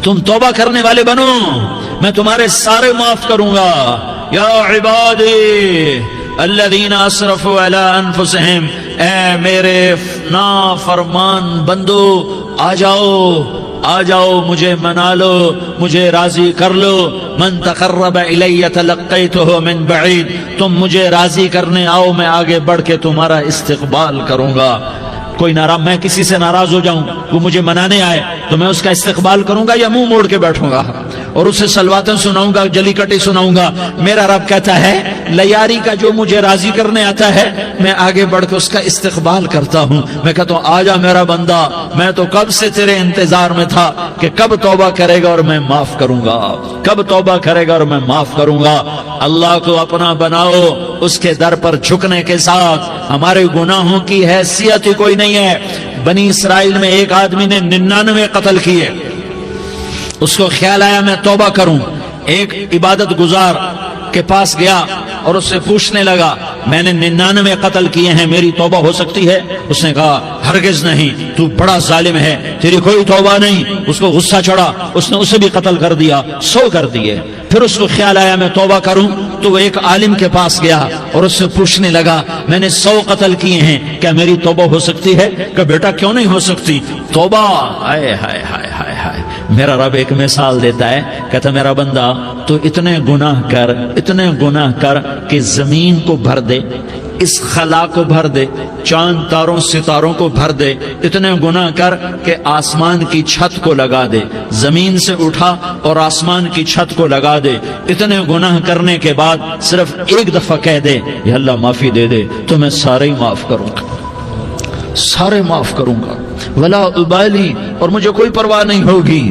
تم توبہ کرنے والے بنو، میں تمہارے سارے معاف کروں گا۔ یا عبادی الذین اسرفوا علی انفسہم، اے میرے نافرمان بندو آ جاؤ مجھے منا لو، مجھے راضی کر لو۔ من تقرب الی تلقیتہ من بعید، تم مجھے راضی کرنے آؤ، میں آگے بڑھ کے تمہارا استقبال کروں گا۔ کوئی ناراض، میں کسی سے ناراض ہو جاؤں، وہ مجھے منانے آئے تو میں اس کا استقبال کروں گا یا منہ موڑ کے بیٹھوں گا اور اسے سلواتیں سناؤں گا، جلی کٹی سناؤں گا؟ میرا رب کہتا ہے لیاری کا جو مجھے راضی کرنے آتا ہے میں آگے بڑھ کے اس کا استقبال کرتا ہوں۔ میں کہتا ہوں آجا میرا بندہ، میں تو کب سے تیرے انتظار میں تھا کہ کب توبہ کرے گا اور میں معاف کروں گا، کب توبہ کرے گا اور میں معاف کروں گا۔ اللہ کو اپنا بناؤ، اس کے در پر جھکنے کے ساتھ ہمارے گناہوں کی حیثیت ہی کوئی نہیں ہے۔ بنی اسرائیل میں ایک آدمی نے 99 قتل کیے، اس کو خیال آیا میں توبہ کروں، ایک عبادت گزار کے پاس گیا اور اس سے پوچھنے لگا میں نے 99 قتل کیے ہیں، میری توبہ ہو سکتی ہے؟ اس نے کہا ہرگز نہیں، تو بڑا ظالم ہے، تیری کوئی توبہ نہیں۔ اس کو غصہ چڑھا، اس نے اسے بھی قتل کر دیا، 100 کر دیے۔ پھر اس کو خیال آیا میں توبہ کروں تو وہ ایک عالم کے پاس گیا اور اس سے پوچھنے لگا میں نے 100 قتل کیے ہیں، کیا میری توبہ ہو سکتی ہے؟ کہ بیٹا کیوں نہیں ہو سکتی توبہ؟ ہائے ہائے ہائے ہائے ہائے، میرا رب ایک مثال دیتا ہے، کہتا میرا بندہ تو اتنے گناہ کر کہ زمین کو بھر دے، اس خلا کو بھر دے، چاند تاروں ستاروں کو بھر دے، اتنے گناہ کر کہ آسمان کی چھت کو لگا دے، زمین سے اٹھا اور آسمان کی چھت کو لگا دے۔ اتنے گناہ کرنے کے بعد صرف ایک دفعہ کہہ دے یا اللہ معافی دے دے تو میں سارے ہی معاف کروں گا، سارے معاف کروں گا، ولا ابالی، اور مجھے کوئی پرواہ نہیں ہوگی۔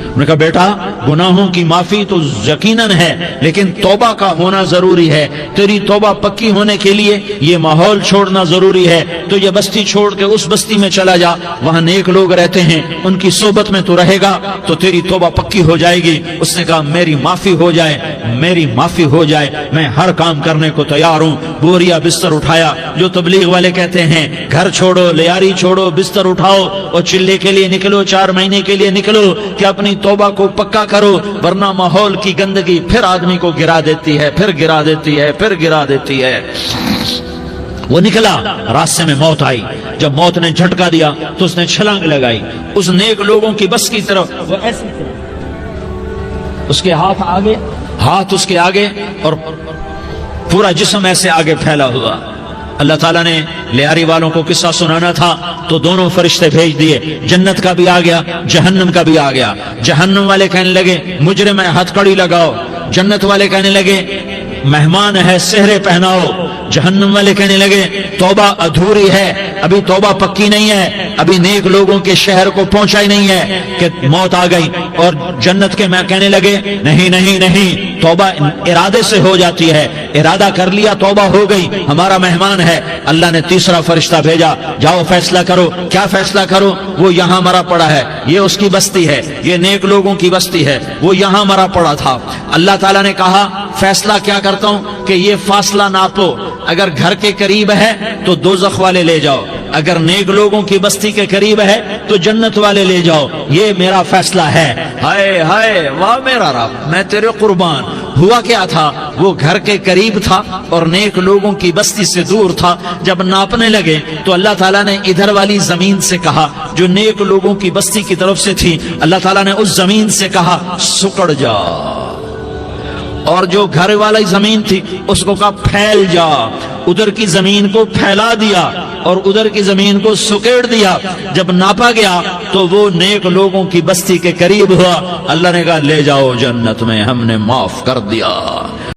انہوں نے کہا بیٹا گناہوں کی معافی تو یقیناً ہے لیکن توبہ کا ہونا ضروری ہے، تیری توبہ پکی ہونے کے لیے یہ ماحول چھوڑنا ضروری ہے۔ تو یہ بستی چھوڑ کے اس بستی میں چلا جا، وہاں نیک لوگ رہتے ہیں، ان کی صحبت میں تو رہے گا تو تیری توبہ پکی ہو جائے گی۔ اس نے کہا میری معافی ہو جائے، میری معافی ہو جائے، میں ہر کام کرنے کو تیار ہوں۔ بوریا بستر اٹھایا، جو تبلیغ والے کہتے ہیں گھر چھوڑو، لیاری چھوڑو، بستر اٹھاؤ اور چلے کے لیے نکلو، 4 مہینے کے لیے نکلو کہ اپنی توبہ کو پکا کرو، ورنہ ماحول کی گندگی پھر آدمی کو گرا دیتی ہے، پھر گرا دیتی ہے، پھر گرا دیتی ہے۔ وہ نکلا، راستے میں موت آئی، جب موت نے جھٹکا دیا تو اس نے چھلانگ لگائی اس نیک لوگوں کی بس کی طرف، وہ ایسی اس کے ہاتھ اس کے آگے اور پورا جسم ایسے آگے پھیلا ہوا۔ اللہ تعالیٰ نے لیاری والوں کو قصہ سنانا تھا تو دونوں فرشتے بھیج دیے، جنت کا بھی آ گیا، جہنم کا بھی آ گیا۔ جہنم والے کہنے لگے مجرم ہے ہتھ کڑی لگاؤ، جنت والے کہنے لگے مہمان ہے سہرے پہناؤ۔ جہنم والے کہنے لگے توبہ ادھوری ہے، ابھی توبہ پکی نہیں ہے، ابھی نیک لوگوں کے شہر کو پہنچا ہی نہیں ہے کہ موت آ گئی۔ اور جنت کے میں کہنے لگے نہیں نہیں نہیں، توبہ ارادے سے ہو جاتی ہے، ارادہ کر لیا توبہ ہو گئی، ہمارا مہمان ہے۔ اللہ نے تیسرا فرشتہ بھیجا، جاؤ فیصلہ کرو۔ کیا فیصلہ کرو؟ وہ یہاں مرا پڑا ہے، یہ اس کی بستی ہے، یہ نیک لوگوں کی بستی ہے، وہ یہاں مرا پڑا تھا۔ اللہ تعالیٰ نے کہا فیصلہ کیا کرتا ہوں کہ یہ فاصلہ ناپو، اگر گھر کے قریب ہے تو دوزخ والے لے جاؤ، اگر نیک لوگوں کی بستی کے قریب ہے تو جنت والے لے جاؤ، یہ میرا فیصلہ ہے۔ ہائے ہائے واہ میرا رب، میں تیرے قربان۔ ہوا کیا تھا؟ وہ گھر کے قریب تھا اور نیک لوگوں کی بستی سے دور تھا۔ جب ناپنے لگے تو اللہ تعالیٰ نے ادھر والی زمین سے کہا جو نیک لوگوں کی بستی کی طرف سے تھی، اللہ تعالیٰ نے اس زمین سے کہا سکڑ جا، اور جو گھر والی زمین تھی اس کو کہا پھیل جا۔ ادھر کی زمین کو پھیلا دیا اور ادھر کی زمین کو سکیڑ دیا۔ جب ناپا گیا تو وہ نیک لوگوں کی بستی کے قریب ہوا۔ اللہ نے کہا لے جاؤ جنت میں، ہم نے معاف کر دیا۔